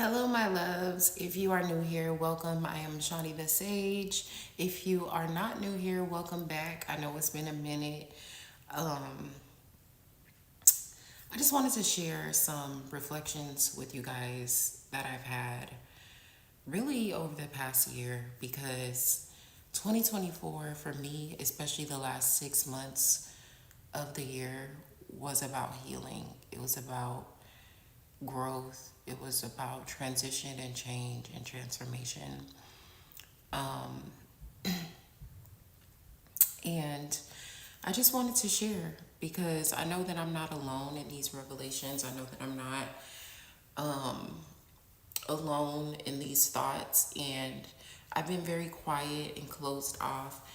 Hello, my loves. If you are new here, welcome. I am Shawnee the Sage. If you are not new here, welcome back. I know it's been a minute. Um, I just wanted to share some reflections with you guys that I've had really over the past year because 2024 for me, especially the last 6 months of the year, was about healing. It was about growth. It was about transition and change and transformation. Um, and I just wanted to share because I know that I'm not alone in these revelations. I know that I'm not um, alone in these thoughts. And I've been very quiet and closed off.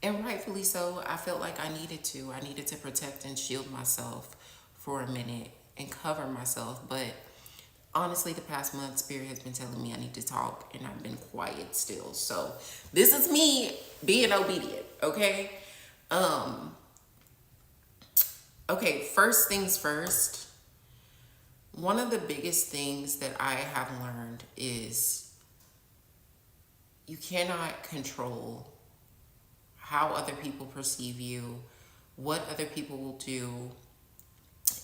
And rightfully so, I felt like I needed to. I needed to protect and shield myself for a minute and cover myself. But honestly, the past month, Spirit has been telling me I need to talk, and I've been quiet still. So this is me being obedient, okay? Um, okay, first things first. One of the biggest things that I have learned is you cannot control how other people perceive you, what other people will do,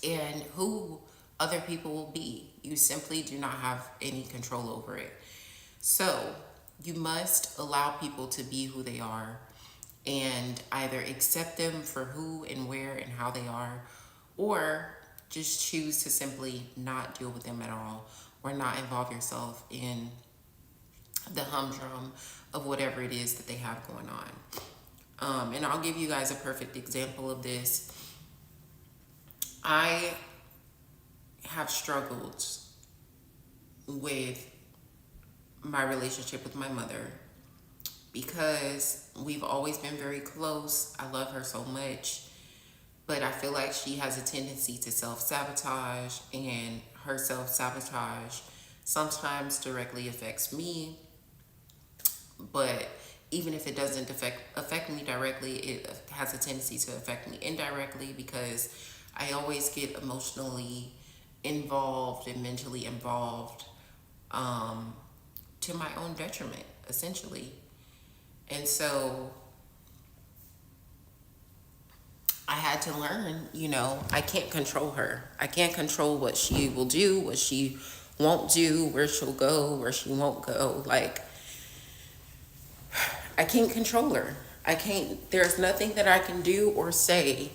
and who other people will be. You simply do not have any control over it. So you must allow people to be who they are and either accept them for who and where and how they are, or just choose to simply not deal with them at all or not involve yourself in the humdrum of whatever it is that they have going on. And I'll give you guys a perfect example of this. I have struggled with my relationship with my mother because we've always been very close. I love her so much, but I feel like she has a tendency to self-sabotage, and her self-sabotage sometimes directly affects me, but even if it doesn't affect me directly, it has a tendency to affect me indirectly because I always get emotionally involved and mentally involved, um, to my own detriment, essentially. And so I had to learn, I can't control her. I can't control what she will do, what she won't do, where she'll go, where she won't go. Like, I can't control her. There's nothing that I can do or say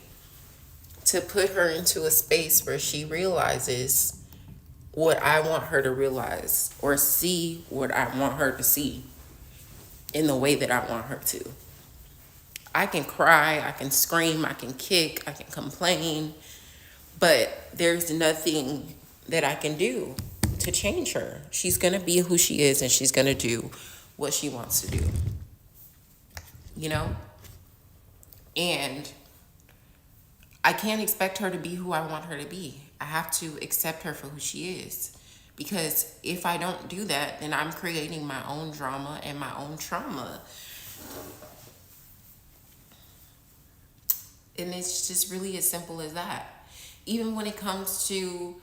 to put her into a space where she realizes what I want her to realize or see what I want her to see in the way that I want her to. I can cry, I can scream, I can kick, I can complain, but there's nothing that I can do to change her. She's going to be who she is and she's going to do what she wants to do, you know? And I can't expect her to be who I want her to be. I have to accept her for who she is. Because if I don't do that, then I'm creating my own drama and my own trauma. And it's just really as simple as that. Even when it comes to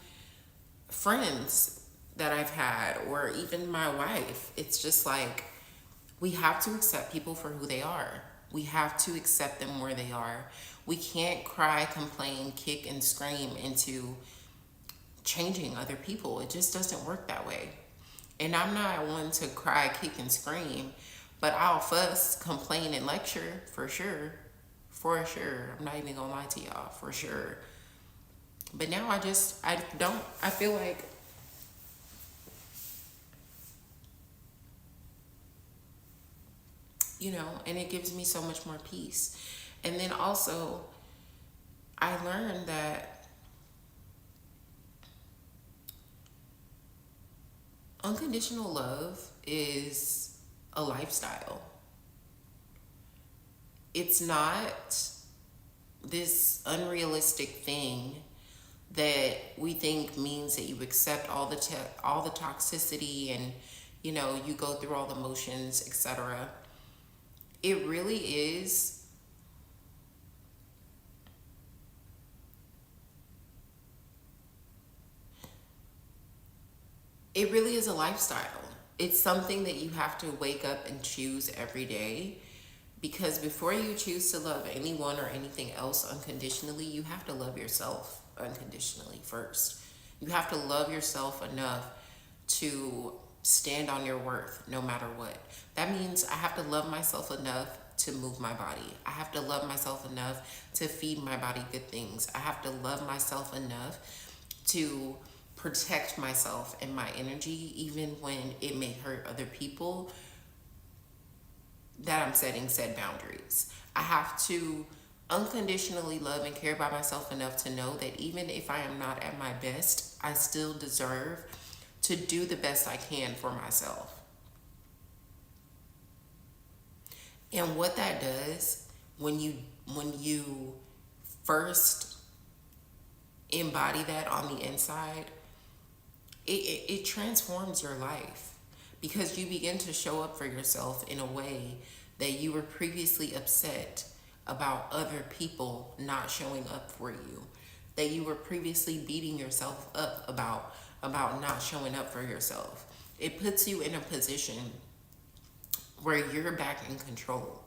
friends that I've had, or even my wife, it's just like we have to accept people for who they are. We have to accept them where they are. We can't cry, complain, kick, and scream into changing other people. It just doesn't work that way. And I'm not one to cry, kick, and scream, but I'll fuss, complain, and lecture for sure. For sure. I'm not even gonna lie to y'all, for sure. But now I feel like, and it gives me so much more peace. And then also, I learned that unconditional love is a lifestyle. It's not this unrealistic thing that we think means that you accept all the toxicity and you go through all the motions, etc. It really is It really is a lifestyle. It's something that you have to wake up and choose every day, because before you choose to love anyone or anything else unconditionally, you have to love yourself unconditionally first. You have to love yourself enough to stand on your worth no matter what. That means I have to love myself enough to move my body. I have to love myself enough to feed my body good things. I have to love myself enough to protect myself and my energy, even when it may hurt other people, that I'm setting said boundaries. I have to unconditionally love and care about myself enough to know that even if I am not at my best, I still deserve to do the best I can for myself. And what that does, when you first embody that on the inside, it transforms your life, because you begin to show up for yourself in a way that you were previously upset about other people not showing up for you, that you were previously beating yourself up about not showing up for yourself. It puts you in a position where you're back in control.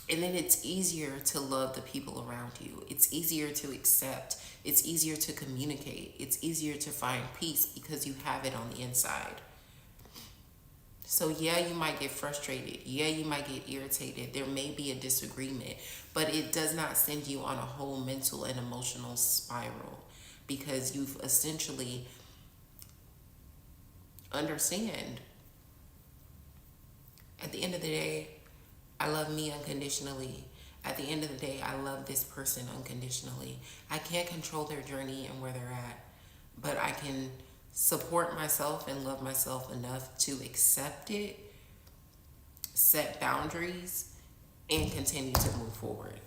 And then it's easier to love the people around you. It's easier to accept. It's easier to communicate. It's easier to find peace because you have it on the inside. So, yeah, you might get frustrated. Yeah, you might get irritated. There may be a disagreement, but it does not send you on a whole mental and emotional spiral, because you've essentially understand, at the end of the day, I love me unconditionally. At the end of the day, I love this person unconditionally. I can't control their journey and where they're at, but I can support myself and love myself enough to accept it, set boundaries, and continue to move forward.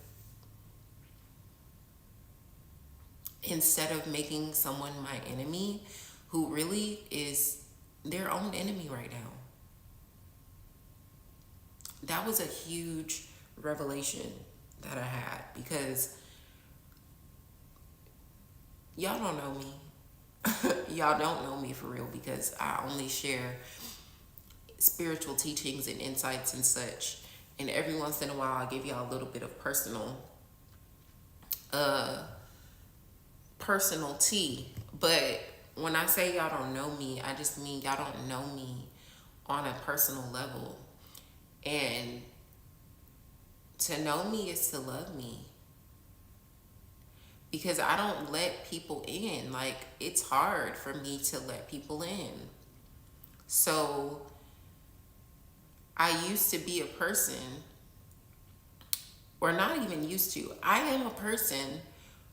Instead of making someone my enemy who really is their own enemy right now. That was a huge revelation that I had, because y'all don't know me. Y'all don't know me for real, because I only share spiritual teachings and insights and such. And every once in a while, I give y'all a little bit of uh, personal tea. But when I say y'all don't know me, I just mean y'all don't know me on a personal level. And to know me is to love me, because I don't let people in. Like, it's hard for me to let people in. So I used to be a person, or not even used to, I am a person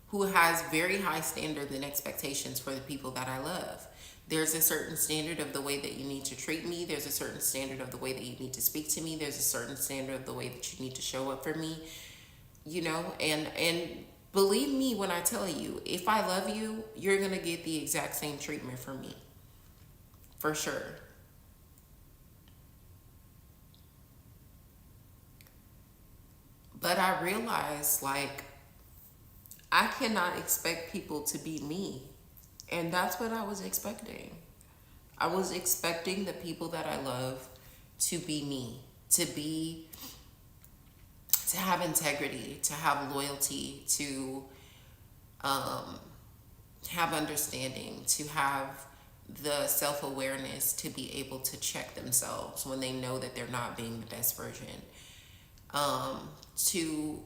who has very high standards and expectations for the people that I love. There's a certain standard of the way that you need to treat me. There's a certain standard of the way that you need to speak to me. There's a certain standard of the way that you need to show up for me, and believe me when I tell you, if I love you, you're going to get the exact same treatment from me. For sure. But I realized, like, I cannot expect people to be me. And that's what I was expecting. I was expecting the people that I love to be me, to have integrity, to have loyalty, to um, have understanding, to have the self awareness to be able to check themselves when they know that they're not being the best version, to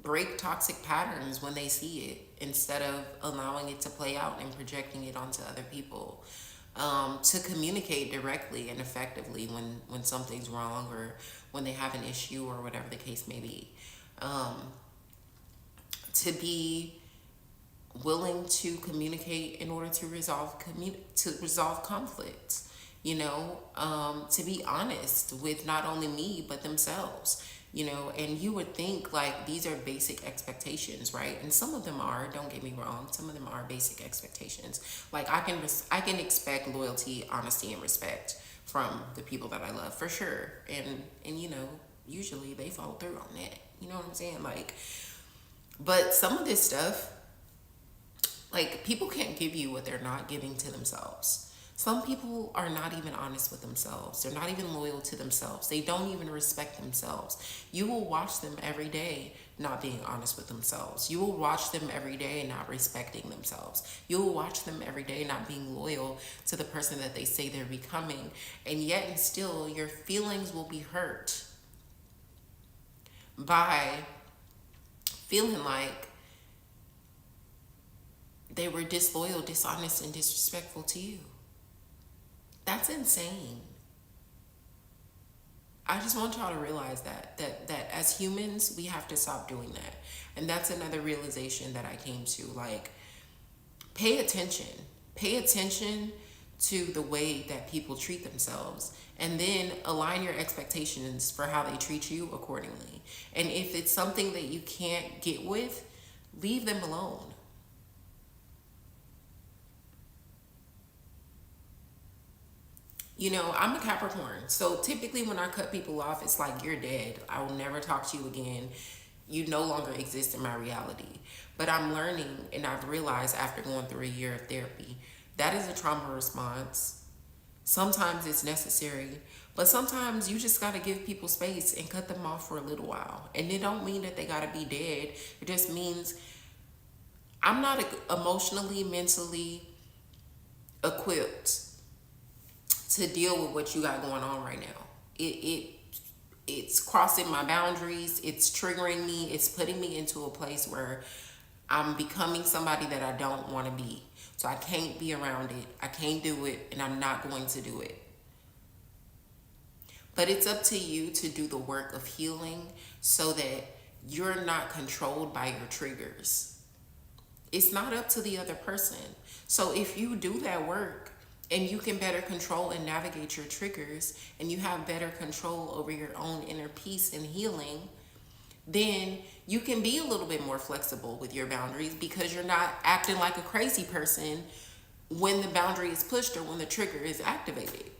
break toxic patterns when they see it instead of allowing it to play out and projecting it onto other people, to communicate directly and effectively when something's wrong, or when they have an issue, or whatever the case may be, to be willing to communicate in order to resolve conflicts, to be honest with not only me but themselves. And you would think, like, these are basic expectations, right? And some of them are, don't get me wrong, some of them are basic expectations. Like, I can expect loyalty, honesty, and respect from the people that I love, for sure. And usually they follow through on that. You know what I'm saying? Like, but some of this stuff, Like, people can't give you what they're not giving to themselves. Some people are not even honest with themselves. They're not even loyal to themselves. They don't even respect themselves. You will watch them every day not being honest with themselves. You will watch them every day not respecting themselves. You will watch them every day not being loyal to the person that they say they're becoming. And yet and still, your feelings will be hurt by feeling like they were disloyal, dishonest, and disrespectful to you. That's insane. I just want y'all to realize that as humans, we have to stop doing that. And that's another realization that I came to. Like, pay attention. Pay attention to the way that people treat themselves, and then align your expectations for how they treat you accordingly. And if it's something that you can't get with, leave them alone. You know, I'm a Capricorn. So typically when I cut people off, it's like, you're dead. I will never talk to you again. You no longer exist in my reality. But I'm learning, and I've realized after going through a year of therapy, that is a trauma response. Sometimes it's necessary, but sometimes you just got to give people space and cut them off for a little while. And it don't mean that they got to be dead. It just means I'm not emotionally, mentally equipped to deal with what you got going on right now. It's crossing my boundaries. It's triggering me. It's putting me into a place where I'm becoming somebody that I don't want to be. So I can't be around it. I can't do it, and I'm not going to do it. But it's up to you to do the work of healing so that you're not controlled by your triggers. It's not up to the other person. So if you do that work, and you can better control and navigate your triggers, and you have better control over your own inner peace and healing, then you can be a little bit more flexible with your boundaries, because you're not acting like a crazy person when the boundary is pushed or when the trigger is activated.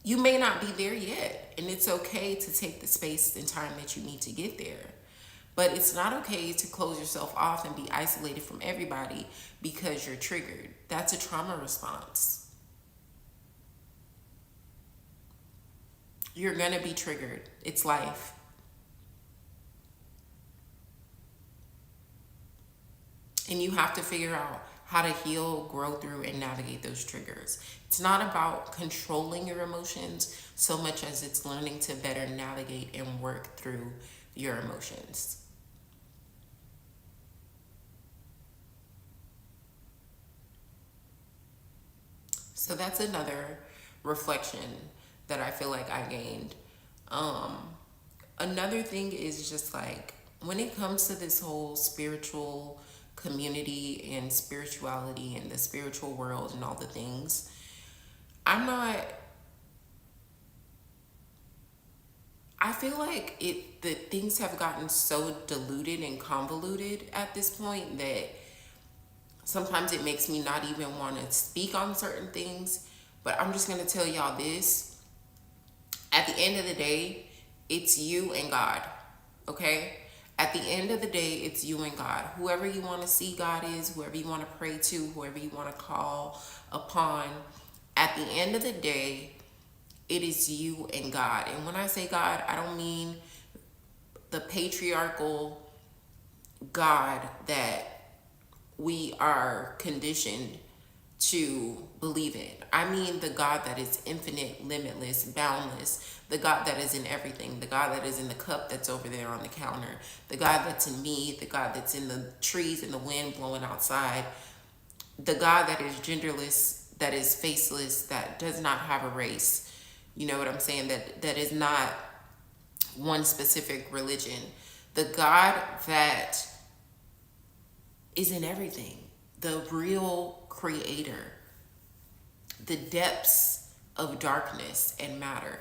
You may not be there yet, and it's okay to take the space and time that you need to get there. But it's not okay to close yourself off and be isolated from everybody because you're triggered. That's a trauma response. You're going to be triggered. It's life. And you have to figure out how to heal, grow through, and navigate those triggers. It's not about controlling your emotions so much as it's learning to better navigate and work through your emotions. So that's another reflection that I feel like I gained. Another thing is just like, when it comes to this whole spiritual community and spirituality and the spiritual world and all the things, I'm not, I feel like the things have gotten so diluted and convoluted at this point that sometimes it makes me not even want to speak on certain things. But I'm just going to tell y'all this. At the end of the day, it's you and God. Okay? At the end of the day, it's you and God. Whoever you want to see God is, whoever you want to pray to, whoever you want to call upon. At the end of the day, it is you and God. And when I say God, I don't mean the patriarchal God that we are conditioned to believe in. I mean the God that is infinite, limitless, boundless, the God that is in everything, the God that is in the cup that's over there on the counter, the God that's in me, the God that's in the trees and the wind blowing outside, the God that is genderless, that is faceless, that does not have a race. You know what I'm saying? That is not one specific religion. The God that is in everything, the real creator, the depths of darkness and matter.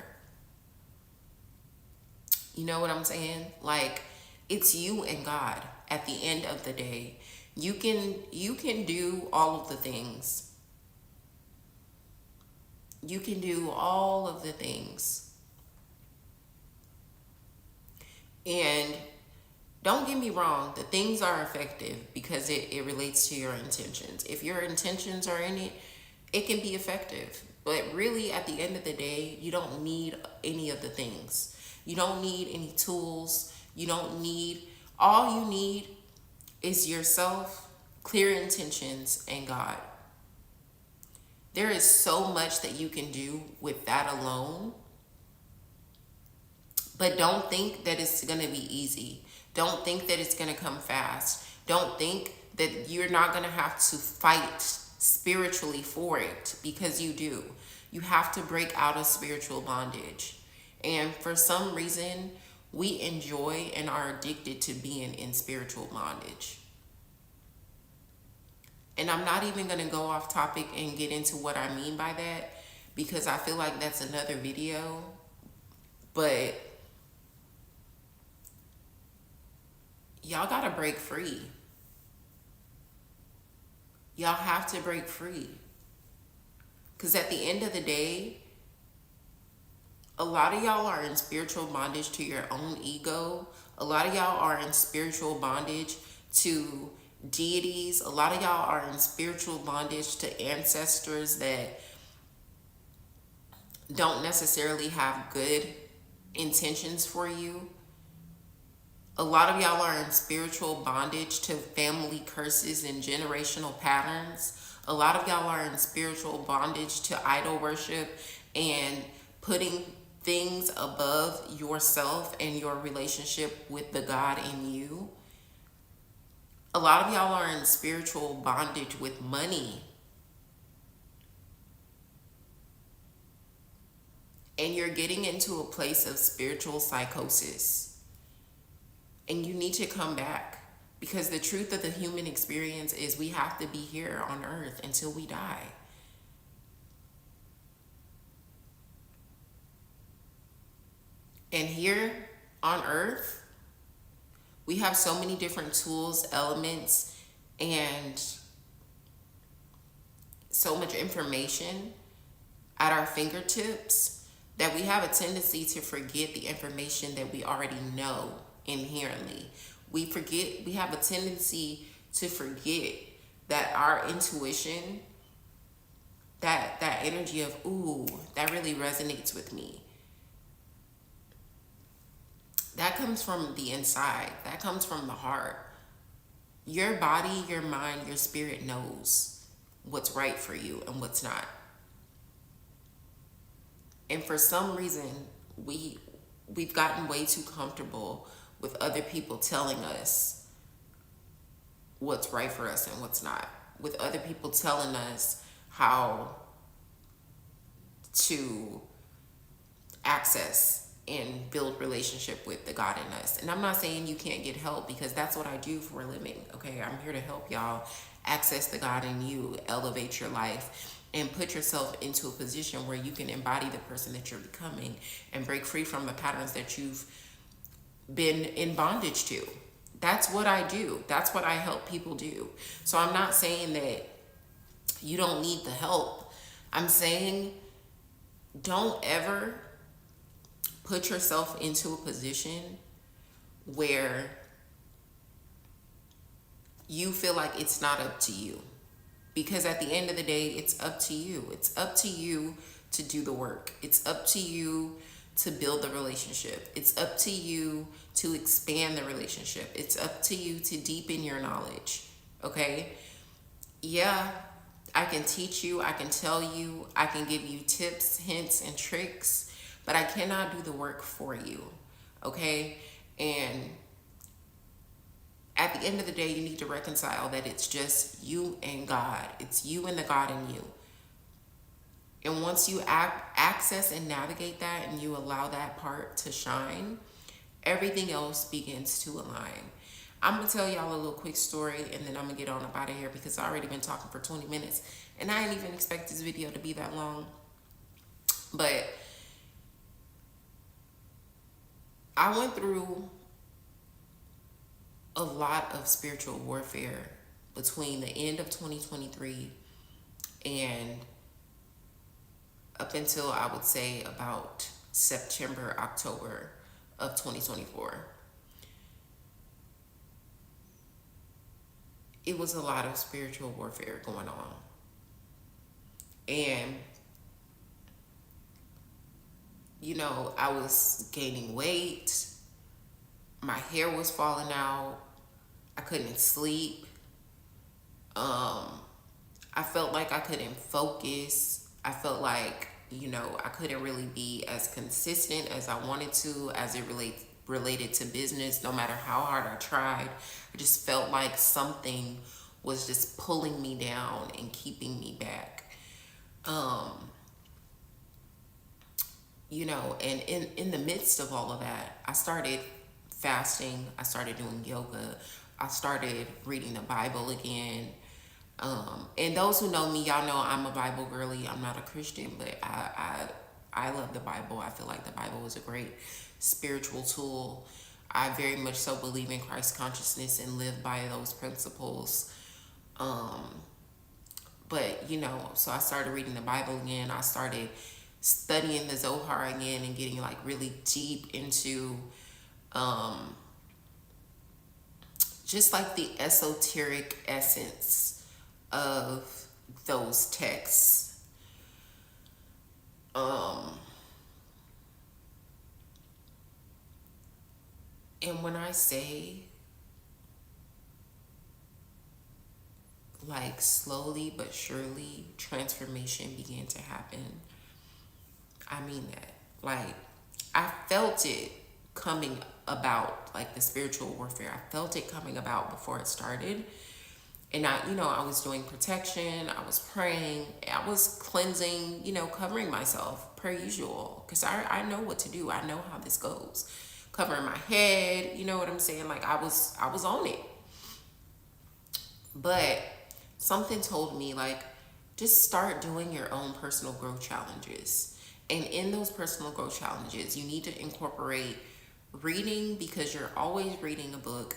You know what I'm saying? Like, it's you and God at the end of the day. You can do all of the things. You can do all of the things. And Don't get me wrong, the things are effective because it relates to your intentions. If your intentions are in it, it can be effective. But really, at the end of the day, you don't need any of the things. You don't need any tools. You don't need, all you need is yourself, clear intentions, and God. There is so much that you can do with that alone. But don't think that it's going to be easy. Don't think that it's going to come fast. Don't think that you're not going to have to fight spiritually for it, because you do. You have to break out of spiritual bondage. And for some reason, we enjoy and are addicted to being in spiritual bondage. And I'm not even going to go off topic and get into what I mean by that, because I feel like that's another video. But y'all got to break free. Y'all have to break free. Because at the end of the day, a lot of y'all are in spiritual bondage to your own ego. A lot of y'all are in spiritual bondage to deities. A lot of y'all are in spiritual bondage to ancestors that don't necessarily have good intentions for you. A lot of y'all are in spiritual bondage to family curses and generational patterns. A lot of y'all are in spiritual bondage to idol worship and putting things above yourself and your relationship with the God in you. A lot of y'all are in spiritual bondage with money. And you're getting into a place of spiritual psychosis. And you need to come back, because the truth of the human experience is we have to be here on earth until we die. And here on earth, we have so many different tools, elements, and so much information at our fingertips that we have a tendency to forget the information that we already know inherently. We have a tendency to forget that our intuition, that energy of, ooh, that really resonates with me. That comes from the inside. That comes from the heart. Your body, your mind, your spirit knows what's right for you and what's not. And for some reason, we've gotten way too comfortable with other people telling us what's right for us and what's not. With other people telling us how to access and build relationship with the God in us. And I'm not saying you can't get help, because that's what I do for a living, okay? I'm here to help y'all access the God in you, elevate your life, and put yourself into a position where you can embody the person that you're becoming and break free from the patterns that you've been in bondage to. That's what I do. That's what I help people do. So I'm not saying that you don't need the help. I'm saying don't ever put yourself into a position where you feel like it's not up to you. Because at the end of the day, it's up to you. It's up to you to do the work. It's up to you to build the relationship. It's up to you to expand the relationship. It's up to you to deepen your knowledge, okay? Yeah, I can teach you, I can tell you, I can give you tips, hints, and tricks, but I cannot do the work for you, okay? And at the end of the day, you need to reconcile that it's just you and God. It's you and the God in you. And once you access and navigate that and you allow that part to shine, everything else begins to align. I'm going to tell y'all a little quick story, and then I'm going to get on up out of here, because I've already been talking for 20 minutes. And I didn't even expect this video to be that long. But I went through a lot of spiritual warfare between the end of 2023 and up until, I would say, about September, October of 2024. it was a lot of spiritual warfare going on. And, I was gaining weight, my hair was falling out, I couldn't sleep. I felt like I couldn't focus. I felt like, I couldn't really be as consistent as I wanted to as it related to business, no matter how hard I tried. I just felt like something was just pulling me down and keeping me back. Um, and in the midst of all of that, I started fasting, I started doing yoga, I started reading the Bible again. And those who know me, y'all know I'm a Bible girly. I'm not a Christian, but I love the Bible. I feel like the Bible is a great spiritual tool. I very much so believe in Christ consciousness and live by those principles. Um, but so I started reading the Bible again. I started studying the Zohar again and getting like really deep into um, just like the esoteric essence of those texts. Um, and when I say like slowly but surely transformation began to happen, I mean that. Like, I felt it coming about, like the spiritual warfare. I felt it coming about before it started. And I was doing protection, I was praying, I was cleansing, covering myself per usual. Because I know what to do. I know how this goes. Covering my head, you know what I'm saying? Like I was on it. But something told me, like, just start doing your own personal growth challenges. And in those personal growth challenges, you need to incorporate reading, because you're always reading a book,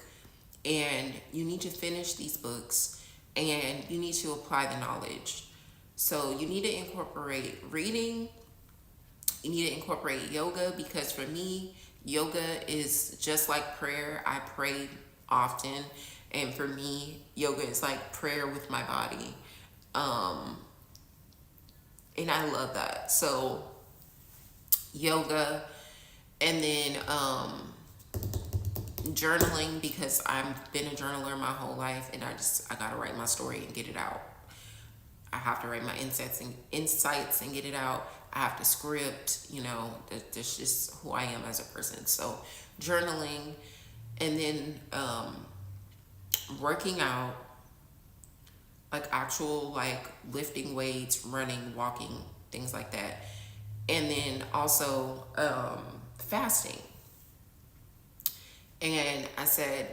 and you need to finish these books, and you need to apply the knowledge. So you need to incorporate reading, you need to incorporate yoga, because for me, yoga is just like prayer. I pray often, and for me, yoga is like prayer with my body. Um, and I love that. So yoga, and then journaling, because I've been a journaler my whole life, and I gotta write my story and get it out. I have to write my insights and get it out. I have to script, that's just who I am as a person. So journaling, and then working out, like actual, like lifting weights, running, walking, things like that. And then also fasting. And I said,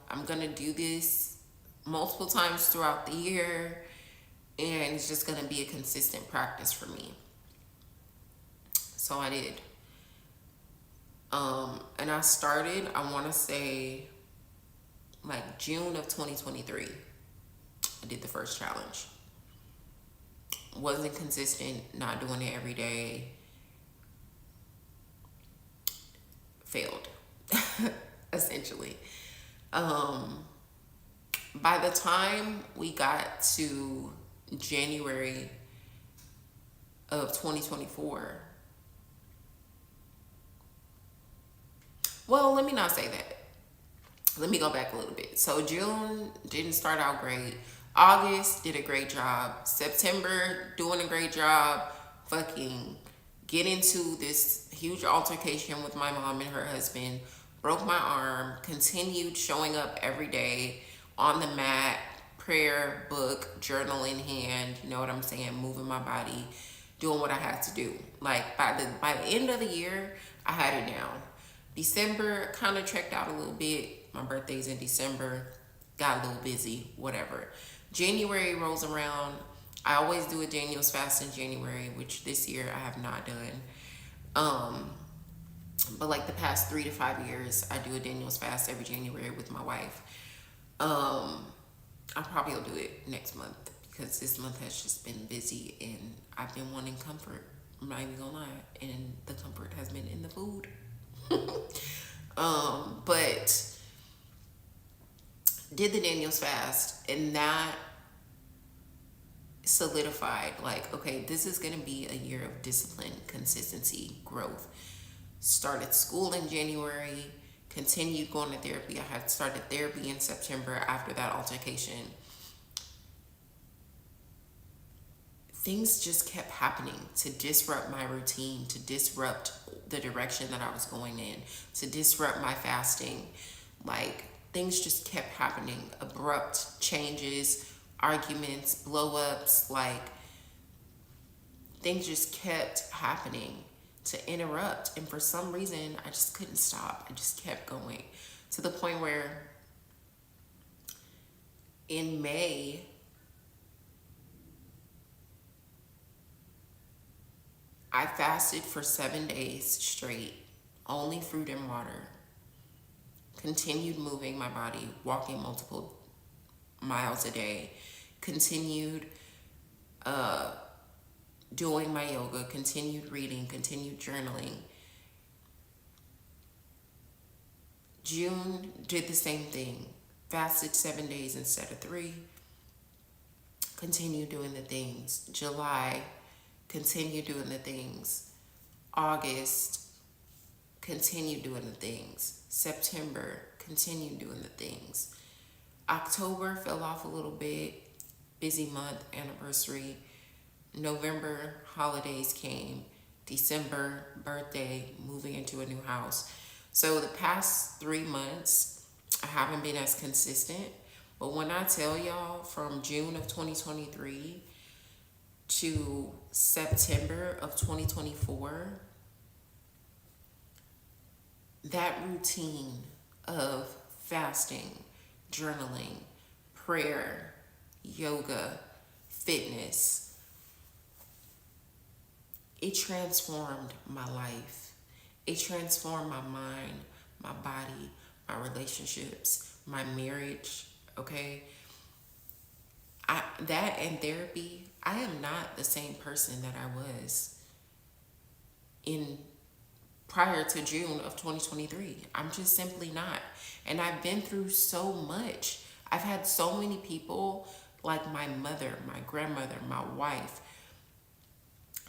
I'm going to do this multiple times throughout the year, and it's just going to be a consistent practice for me. So I did. And I started, I want to say, like June of 2023. I did the first challenge. Wasn't consistent, not doing it every day. Failed, essentially. By the time we got to January of 2024, well, let me not say that. Let me go back a little bit. So June didn't start out great. August did a great job. September doing a great job. Fucking get into this huge altercation with my mom and her husband. Broke my arm. Continued showing up every day on the mat, prayer, book, journal in hand. You know what I'm saying? Moving my body, doing what I had to do. Like by the end of the year, I had it down. December kind of trekked out a little bit. My birthday's in December. Got a little busy, whatever. January rolls around. I always do a Daniel's fast in January, which this year I have not done. But like the past 3 to 5 years, I do a Daniel's fast every January with my wife. I probably will do it next month, because this month has just been busy and I've been wanting comfort. I'm not even gonna lie. And the comfort has been in the food. But did the Daniels fast, and that solidified, like, okay, this is going to be a year of discipline, consistency, growth. Started school in January, continued going to therapy. I had started therapy in September after that altercation. Things just kept happening to disrupt my routine, to disrupt the direction that I was going in, to disrupt my fasting. Like, things just kept happening. Abrupt changes, arguments, blow ups, like, things just kept happening to interrupt. And for some reason, I just couldn't stop. I just kept going to the point where in May, I fasted for 7 days straight, only fruit and water. Continued moving my body, walking multiple miles a day. Continued doing my yoga, continued reading, continued journaling. June, did the same thing. Fasted 7 days instead of 3. Continued doing the things. July, continue doing the things. August, continue doing the things. September, continue doing the things. October fell off a little bit. Busy month, anniversary. November, holidays came. December, birthday, moving into a new house. So the past 3 months, I haven't been as consistent. But when I tell y'all, from June of 2023 to September of 2024, that routine of fasting, journaling, prayer, yoga, fitness, it transformed my life. It transformed my mind, my body, my relationships, my marriage, okay? That and therapy, I am not the same person that I was in prior to June of 2023. I'm just simply not. And I've been through so much. I've had so many people, like my mother, my grandmother, my wife,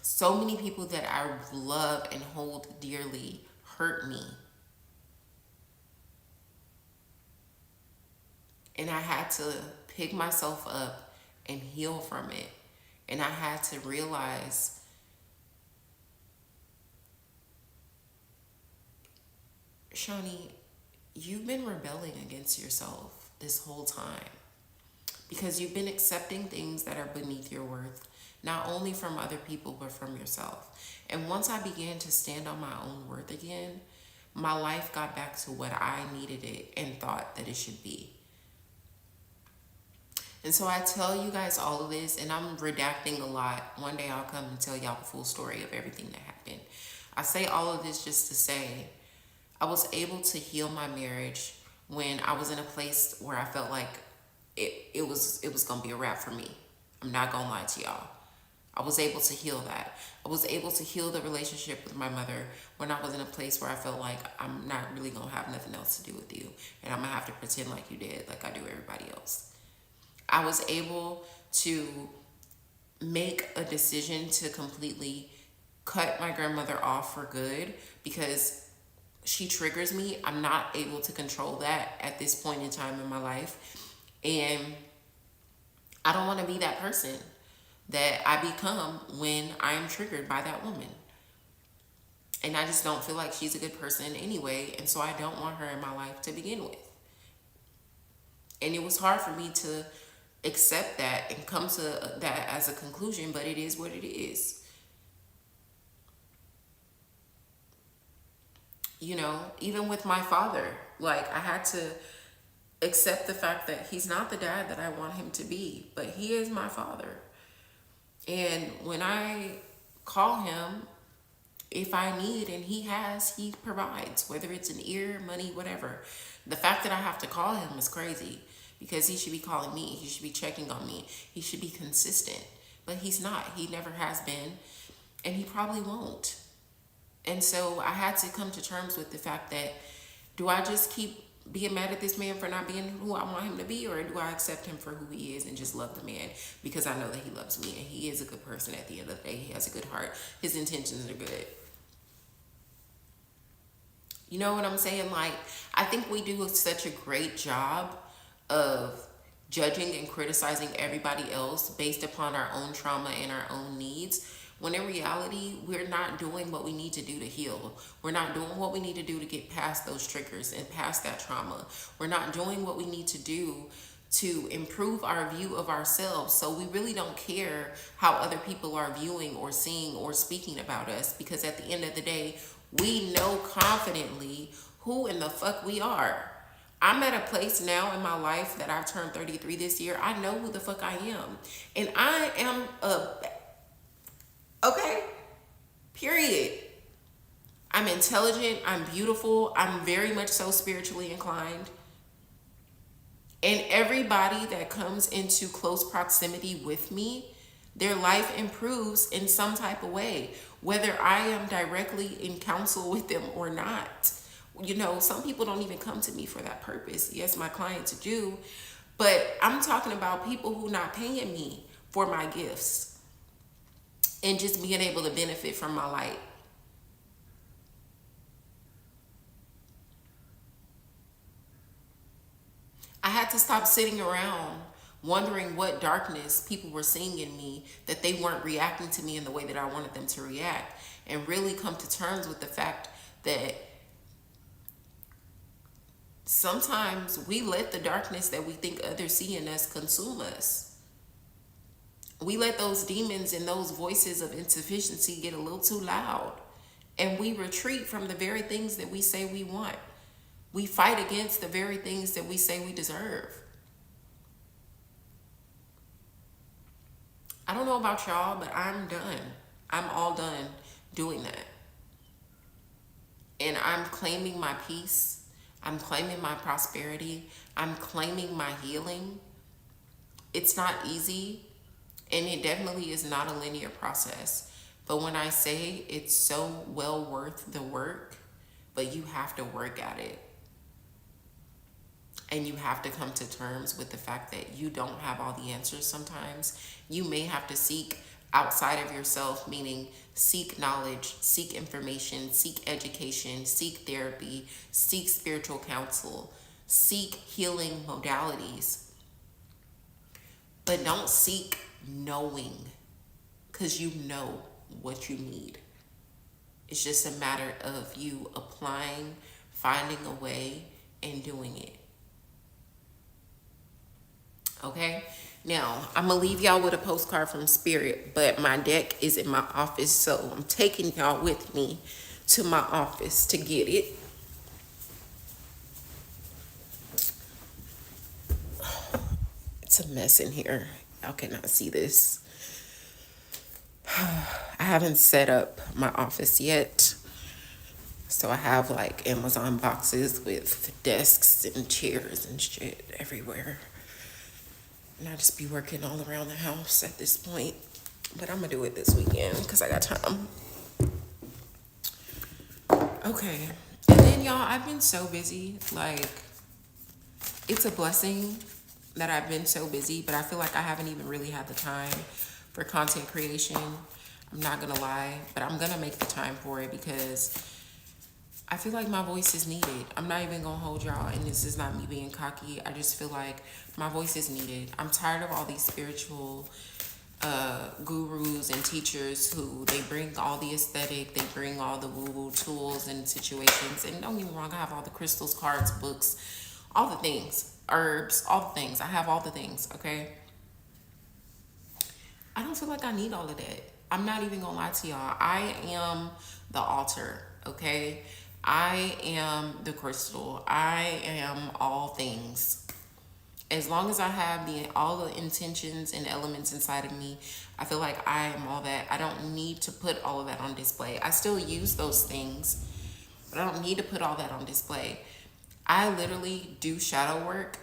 so many people that I love and hold dearly hurt me. And I had to pick myself up and heal from it. And I had to realize, Shawnee, you've been rebelling against yourself this whole time because you've been accepting things that are beneath your worth, not only from other people, but from yourself. And once I began to stand on my own worth again, my life got back to what I needed it and thought that it should be. And so I tell you guys all of this, and I'm redacting a lot. One day I'll come and tell y'all the full story of everything that happened. I say all of this just to say, I was able to heal my marriage when I was in a place where I felt like it was gonna be a wrap for me. I'm not gonna lie to y'all. I was able to heal that. I was able to heal the relationship with my mother when I was in a place where I felt like I'm not really gonna have nothing else to do with you, and I'm gonna have to pretend like you did, like I do everybody else. I was able to make a decision to completely cut my grandmother off for good because she triggers me. I'm not able to control that at this point in time in my life. And I don't want to be that person that I become when I am triggered by that woman. And I just don't feel like she's a good person anyway. And so I don't want her in my life to begin with. And it was hard for me to accept that and come to that as a conclusion, but it is what it is. You know, even with my father, like I had to accept the fact that he's not the dad that I want him to be, but he is my father. And when I call him, if I need and he provides, whether it's an ear, money, whatever. The fact that I have to call him is crazy because he should be calling me. He should be checking on me. He should be consistent, but he's not. He never has been, and he probably won't. And so I had to come to terms with the fact that, do I just keep being mad at this man for not being who I want him to be, or do I accept him for who he is and just love the man because I know that he loves me and he is a good person at the end of the day. He has a good heart. His intentions are good. You know what I'm saying? Like, I think we do such a great job of judging and criticizing everybody else based upon our own trauma and our own needs. When in reality, we're not doing what we need to do to heal. We're not doing what we need to do to get past those triggers and past that trauma. We're not doing what we need to do to improve our view of ourselves. So we really don't care how other people are viewing or seeing or speaking about us, because at the end of the day, we know confidently who in the fuck we are. I'm at a place now in my life that I've turned 33 this year. I know who the fuck I am. And I am okay, period. I'm intelligent, I'm beautiful, I'm very much so spiritually inclined. And everybody that comes into close proximity with me, their life improves in some type of way, whether I am directly in counsel with them or not. You know, some people don't even come to me for that purpose. Yes, my clients do, but I'm talking about people who not paying me for my gifts and just being able to benefit from my light. I had to stop sitting around wondering what darkness people were seeing in me that they weren't reacting to me in the way that I wanted them to react, and really come to terms with the fact that sometimes we let the darkness that we think others see in us consume us. We let those demons and those voices of insufficiency get a little too loud, and we retreat from the very things that we say we want. We fight against the very things that we say we deserve. I don't know about y'all, but I'm done. I'm all done doing that. And I'm claiming my peace. I'm claiming my prosperity. I'm claiming my healing. It's not easy, and it definitely is not a linear process. But when I say it's so well worth the work, but you have to work at it. And you have to come to terms with the fact that you don't have all the answers sometimes. You may have to seek outside of yourself, meaning seek knowledge, seek information, seek education, seek therapy, seek spiritual counsel, seek healing modalities. But don't seek knowing, because you know what you need. It's just a matter of you applying, finding a way, and doing it. Okay, now I'm gonna leave y'all with a postcard from Spirit, but my deck is in my office, so I'm taking y'all with me to my office to get it. It's a mess in here. Y'all cannot see this. I haven't set up my office yet, so I have like Amazon boxes with desks and chairs and shit everywhere. And I just be working all around the house at this point. But I'm gonna do it this weekend because I got time. Okay. And then y'all, I've been so busy. Like, it's a blessing that I've been so busy, but I feel like I haven't even really had the time for content creation. I'm not gonna lie, but I'm gonna make the time for it because I feel like my voice is needed. I'm not even gonna hold y'all, and this is not me being cocky. I just feel like my voice is needed. I'm tired of all these spiritual gurus and teachers who they bring all the aesthetic, they bring all the woo-woo tools and situations. And don't get me wrong, I have all the crystals, cards, books, all the things, herbs, all the things. I have all the things, okay? I don't feel like I need all of that. I'm not even gonna lie to y'all. I am the altar, okay? I am the crystal. I am all things. As long as I have all the intentions and elements inside of me, I feel like I am all that. I don't need to put all of that on display. I still use those things, but I don't need to put all that on display. I literally do shadow work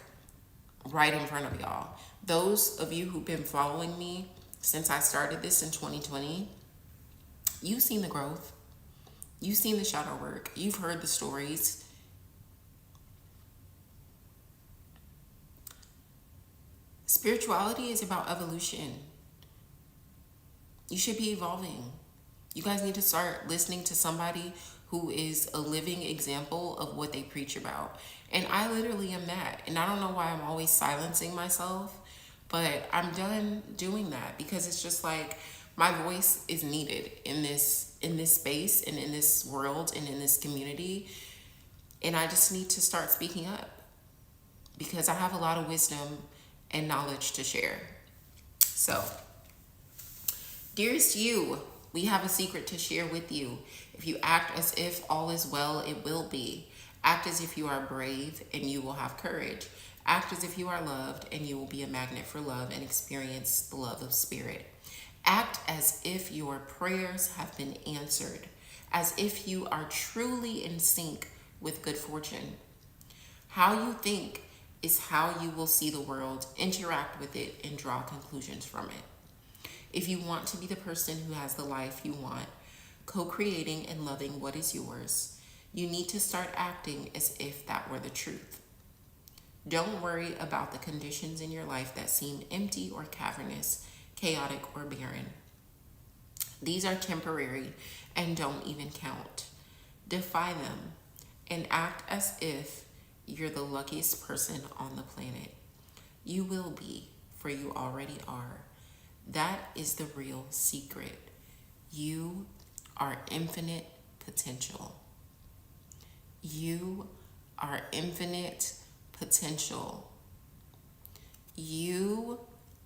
right in front of y'all. Those of you who've been following me since I started this in 2020, you've seen the growth. You've seen the shadow work. You've heard the stories. Spirituality is about evolution. You should be evolving. You guys need to start listening to somebody who is a living example of what they preach about. And I literally am that. And I don't know why I'm always silencing myself, but I'm done doing that because it's just like my voice is needed in this space and in this world and in this community. And I just need to start speaking up because I have a lot of wisdom and knowledge to share. So, dearest you, we have a secret to share with you. If you act as if all is well, it will be. Act as if you are brave and you will have courage. Act as if you are loved and you will be a magnet for love and experience the love of spirit. Act as if your prayers have been answered, as if you are truly in sync with good fortune. How you think is how you will see the world, interact with it, and draw conclusions from it. If you want to be the person who has the life you want, co-creating and loving what is yours, you need to start acting as if that were the truth. Don't worry about the conditions in your life that seem empty or cavernous, chaotic or barren. These are temporary and don't even count. Defy them and act as if you're the luckiest person on the planet. You will be, for you already are. That is the real secret. You are infinite potential. You are infinite potential. You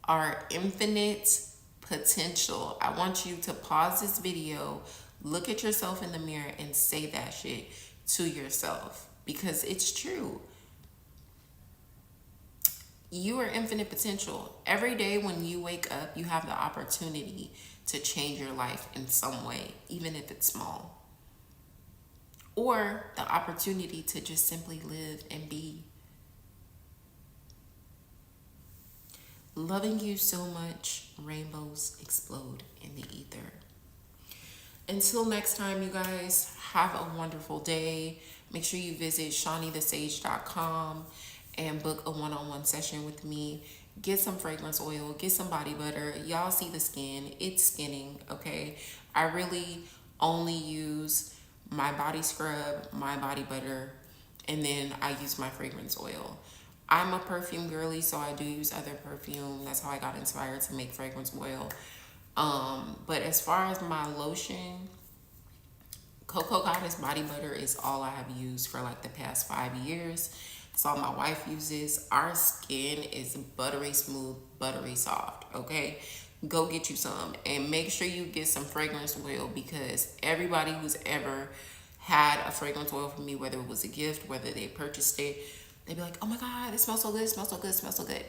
are infinite potential. I want you to pause this video, look at yourself in the mirror, and say that shit to yourself because it's true. You are infinite potential. Every day when you wake up, you have the opportunity to change your life in some way, even if it's small. Or the opportunity to just simply live and be. Loving you so much, rainbows explode in the ether. Until next time, you guys, have a wonderful day. Make sure you visit ShawneeTheSage.com and book a one-on-one session with me. Get some fragrance oil, get some body butter. Y'all see the skin, it's skinning, okay? I really only use my body scrub, my body butter, and then I use my fragrance oil. I'm a perfume girly, so I do use other perfume. That's how I got inspired to make fragrance oil. But as far as my lotion, Cocoa Goddess body butter is all I have used for like the past 5 years. That's all my wife uses. Our skin is buttery smooth, buttery soft, okay? Go get you some and make sure you get some fragrance oil because everybody who's ever had a fragrance oil from me, whether it was a gift, whether they purchased it, they'd be like, oh my God, it smells so good, it smells so good, it smells so good.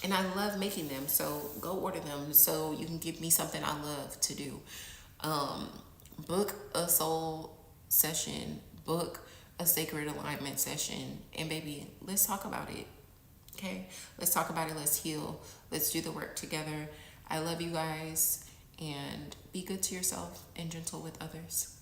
And I love making them, so go order them so you can give me something I love to do. Book a soul session, book a sacred alignment session, and baby, let's talk about it, okay? Let's talk about it, let's heal, let's do the work together. I love you guys, and be good to yourself and gentle with others.